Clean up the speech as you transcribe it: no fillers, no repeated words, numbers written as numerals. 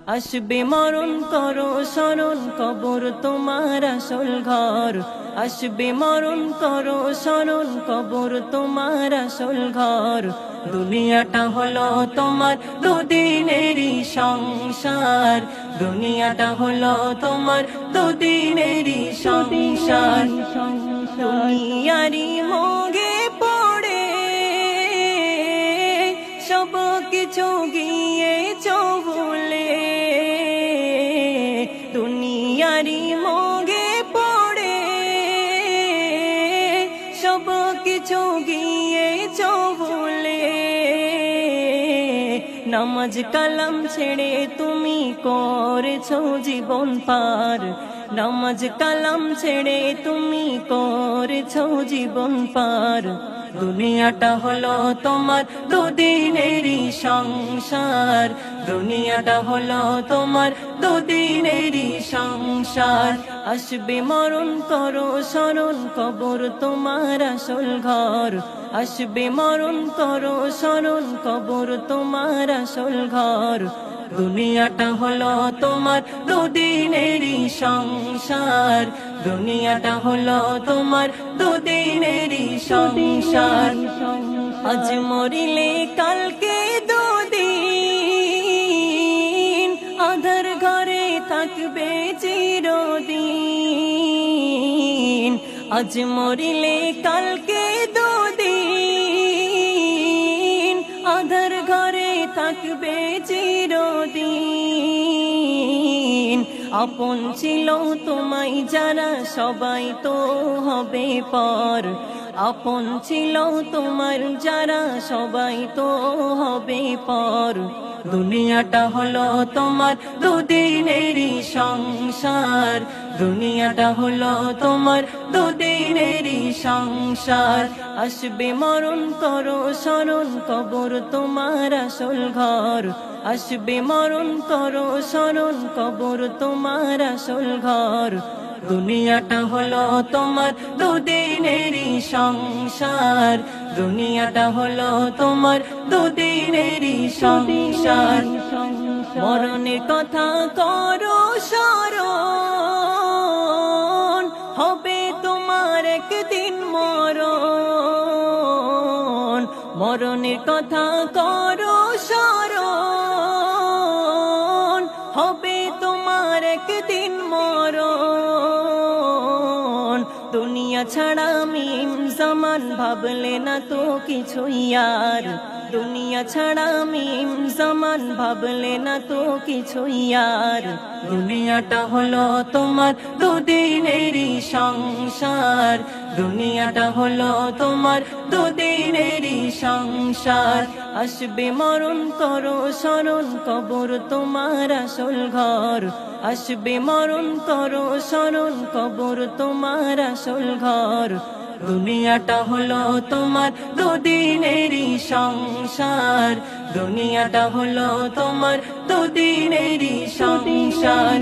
আসবে মরণ করো স্মরণ, কবর তোমার আসল ঘর। আসবে মরণ করো স্মরণ, কবর তোমার আসল ঘর। দুনিয়াটা হলো তোমার দুদিনেরই সংসার, দুনিয়াটা হলো তোমার দুদিনেরই সংসার। দুনিয়ারি মোগে পড়ে সব কিছু গিয়েছ ভুলে, দুনিয়ারি মোগে পড়ে সব কিছু গিয়েছ ভুলে। নামাজ কালাম ছেড়ে তুমি করেছো জীবন পার, নামাজ কালাম ছেড়ে তুমি করেছো জীবন পার। দুনিয়াটা হলো তোমার দুদিনেরই সংসার, দুনিয়াটা হলো তোমার দুদিনেরই সংসার। আসবে মরণ করো স্মরণ, কবর তোমার আসল ঘর। আসবে মরণ করো স্মরণ, কবর তোমার আসল ঘর। দুনিয়াটা হলো তোমার দুদিনেরই সংসার, দুনিয়াটা হলো তোমার দুদিনেরই সংসার। আজ মরিলে কালকে দুদিন, আধার ঘরে থাকবে চিরদিন। আজ মরিলে কালকে দুদিন, আধার ঘরে থাকবে চিরদিন। আপন ছিল তোমায় যারা সবাই তো হবে পর, আপন ছিল তোমার যারা সবাই তো হবে পর। দুনিয়াটা হলো তোমার দুদিনেরই সংসার, দুনিয়াটা হলো তোমার দুদিনেরই সংসার। আসবে মরণ করো স্মরণ, কবর তোমার আসল ঘর। আসবে মরণ করো স্মরণ, কবর তোমার আসল ঘর। দুনিয়াটা হলো তোমার দুদিনেরই সংসার, দুনিয়াটা হলো তোমার দুদিনেরই সংসার। মরণের কথা করো স্মরণ, হবে তোমার একদিন মরণ। মরণের কথা করো স্মরণ, হবে তোমার একদিন মরণ। দুনিয়া ছাড়া মিম জামান ভাবলে না তো কিছু ইয়ার, দুনিয়া ছাড়া মিম জামান ভাবলে না তো কিছু ইয়ার। দুনিয়াটা হলো তোমার দুদিনেরই সংসার, দুনিয়াটা হলো তোমার দুদিনেরই সংসার। আসবে মরণ করো স্মরণ, কবর তোমার আসল ঘর। আসবে মরণ করো স্মরণ, কবর তোমার আসল ঘর। দুনিয়াটা হলো তোমার দুদিনেরই সংসার, দুনিয়াটা হলো তোমার দুদিনেরই সংসার।